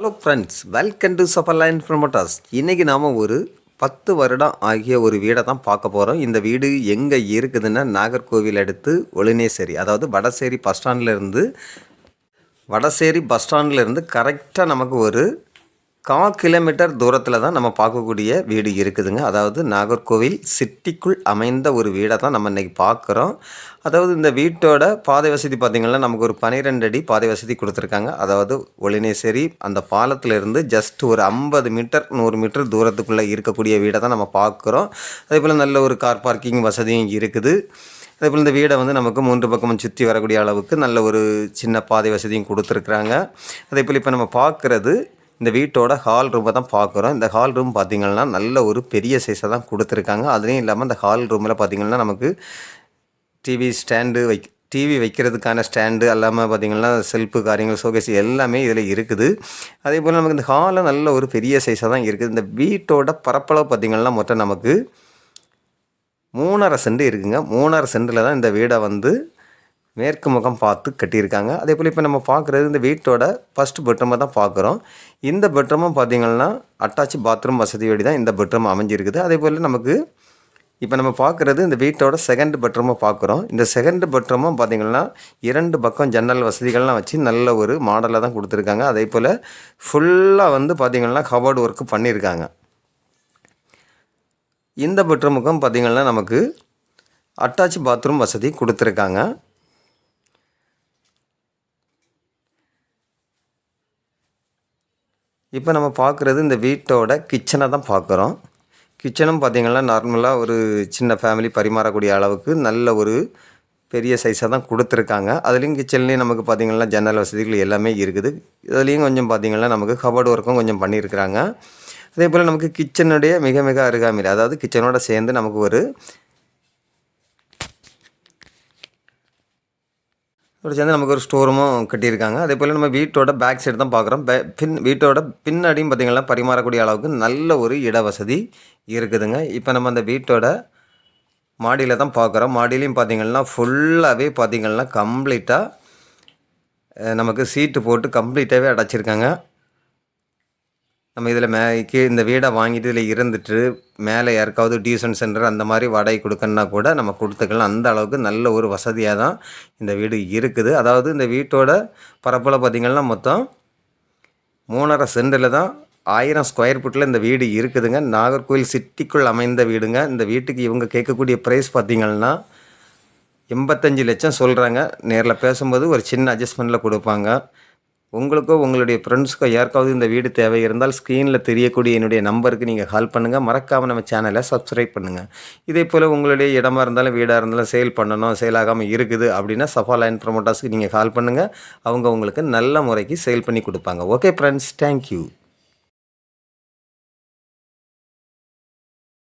Hello friends, welcome to Safarline promoters. இன்றைக்கி நாம் ஒரு 10 வருடம் ஆகிய ஒரு வீடை தான் பார்க்க போகிறோம். இந்த வீடு எங்கே இருக்குதுன்னா நாகர்கோவில் அடுத்து ஒளினேசேரி, அதாவது வடசேரி பஸ் ஸ்டாண்ட்லேருந்து கரெக்டாக நமக்கு ஒரு 1/4 கிலோமீட்டர் தூரத்தில் தான் நம்ம பார்க்கக்கூடிய வீடு இருக்குதுங்க. அதாவது நாகர்கோவில் சிட்டிக்குள் அமைந்த ஒரு வீடை தான் நம்ம இன்றைக்கி பார்க்குறோம். அதாவது இந்த வீட்டோட பாதை வசதி பார்த்திங்கன்னா நமக்கு ஒரு 12 அடி பாதை வசதி கொடுத்துருக்காங்க. அதாவது ஒளினேசேரி அந்த பாலத்திலிருந்து ஜஸ்ட் ஒரு 50 மீட்டர் 100 மீட்டர் தூரத்துக்குள்ளே இருக்கக்கூடிய வீடை தான் நம்ம பார்க்குறோம். அதே போல் நல்ல ஒரு கார் பார்க்கிங் வசதியும் இருக்குது. அதேபோல் இந்த வீடை நமக்கு 3 பக்கமும் சுற்றி வரக்கூடிய அளவுக்கு நல்ல ஒரு சின்ன பாதை வசதியும் கொடுத்துருக்குறாங்க. அதேபோல் இப்போ நம்ம பார்க்குறது இந்த வீட்டோட ஹால் ரூமை தான் பார்க்குறோம். இந்த ஹால் ரூம் பார்த்திங்கன்னா நல்ல ஒரு பெரிய சைஸை தான் கொடுத்துருக்காங்க. அதுலேயும் இல்லாமல் இந்த ஹால் ரூமில் பார்த்திங்கன்னா நமக்கு டிவி வைக்கிறதுக்கான ஸ்டாண்டு எல்லாமே பார்த்திங்கன்னா செல்ஃபு காரியங்கள் ஷோகேஸ் எல்லாமே இதில் இருக்குது. அதே போல் நமக்கு இந்த ஹாலில் நல்ல ஒரு பெரிய சைஸாக தான் இருக்குது. இந்த வீட்டோட பரப்பளவு பார்த்திங்கன்னா மொத்தம் நமக்கு 3.5 சென்ட் இருக்குங்க. 3.5 சென்டில் தான் இந்த வீடை மேற்கு முகம் பார்த்து கட்டியிருக்காங்க. அதே போல் இப்போ நம்ம பார்க்குறது இந்த வீட்டோட ஃபஸ்ட் பெட்ரூமை தான் பார்க்குறோம். இந்த பெட்ரூமும் பார்த்திங்கன்னா அட்டாச் பாத்ரூம் வசதியோடு தான் இந்த பெட்ரூம் அமைஞ்சிருக்குது. அதே போல் நமக்கு இப்போ நம்ம பார்க்குறது இந்த வீட்டோட செகண்ட் பெட்ரூமை பார்க்குறோம். இந்த செகண்ட் பெட்ரூமும் பார்த்திங்கன்னா 2 பக்கம் ஜன்னல் வசதிகள்லாம் வச்சு நல்ல ஒரு மாடலாக தான் கொடுத்துருக்காங்க. அதே போல் ஃபுல்லாக பார்த்திங்கன்னா கபோர்டு ஒர்க்கு பண்ணியிருக்காங்க. இந்த பெட்ரூமுக்கும் பார்த்திங்கன்னா நமக்கு அட்டாச் பாத்ரூம் வசதி கொடுத்துருக்காங்க. இப்போ நம்ம பார்க்குறது இந்த வீட்டோட கிச்சனை தான் பார்க்குறோம். கிச்சனும் பார்த்திங்கன்னா நார்மலாக ஒரு சின்ன ஃபேமிலி பரிமாறக்கூடிய அளவுக்கு நல்ல ஒரு பெரிய சைஸாக தான் கொடுத்துருக்காங்க. அதுலேயும் கிச்சன்லேயும் நமக்கு பார்த்திங்கன்னா ஜன்னல் வசதிகள் எல்லாமே இருக்குது. இதுலேயும் கொஞ்சம் பார்த்திங்கன்னா நமக்கு கபோர்டு ஒர்க்கும் கொஞ்சம் பண்ணியிருக்கிறாங்க. அதே போல் நமக்கு கிச்சனுடைய மிக மிக அருகாமையில், அதாவது கிச்சனோட சேர்ந்து நமக்கு நமக்கு ஒரு ஸ்டோர் ரூமும் கட்டியிருக்காங்க. அதே போல் நம்ம வீட்டோட பேக் சைடு தான் பார்க்குறோம். வீட்டோட பின்னாடியும் பார்த்திங்கன்னா பரிமாறக்கூடிய அளவுக்கு நல்ல ஒரு இட வசதி இருக்குதுங்க. இப்போ நம்ம அந்த வீட்டோட மாடியில் தான் பார்க்குறோம். மாடியிலையும் பார்த்திங்கன்னா ஃபுல்லாகவே பார்த்திங்கன்னா கம்ப்ளீட்டாக நமக்கு சீட்டு போட்டு கம்ப்ளீட்டாகவே அடைச்சிருக்காங்க. நம்ம இதில் இந்த வீடை வாங்கிட்டு இதில் இருந்துட்டு மேலே யாருக்காவது டியூஷன் சென்டர் அந்த மாதிரி வாடகை கொடுக்கணுன்னா கூட நம்ம கொடுத்துக்கலாம். அந்த அளவுக்கு நல்ல ஒரு வசதியாக தான் இந்த வீடு இருக்குது. அதாவது இந்த வீட்டோட பரப்பளவு பார்த்திங்கன்னா மொத்தம் 3.5 சென்டில் தான் 1000 ஸ்கொயர் ஃபீட்டில் இந்த வீடு இருக்குதுங்க. நாகர்கோவில் சிட்டிக்குள் அமைந்த வீடுங்க. இந்த வீட்டுக்கு இவங்க கேட்கக்கூடிய ப்ரைஸ் பார்த்திங்கன்னா 85 லட்சம் சொல்கிறாங்க. நேரில் பேசும்போது ஒரு சின்ன அட்ஜஸ்ட்மெண்ட்டில் கொடுப்பாங்க. உங்களுக்கோ உங்களுடைய ஃப்ரெண்ட்ஸுக்கோ யாருக்காவது இந்த வீடு தேவை இருந்தால் ஸ்க்ரீனில் தெரியக்கூடிய என்னுடைய நம்பருக்கு நீங்கள் கால் பண்ணுங்கள். மறக்காமல் நம்ம சேனலை சப்ஸ்கிரைப் பண்ணுங்கள். இதே போல் உங்களுடைய இடமா இருந்தாலும் வீடாக இருந்தாலும் சேல் பண்ணணும், சேல் ஆகாமல் இருக்குது அப்படின்னா சஃபர்லைன் ப்ரமோட்டர்ஸ்க்கு நீங்கள் கால் பண்ணுங்கள். அவங்க உங்களுக்கு நல்ல முறைக்கு சேல் பண்ணி கொடுப்பாங்க. Okay friends, thank you.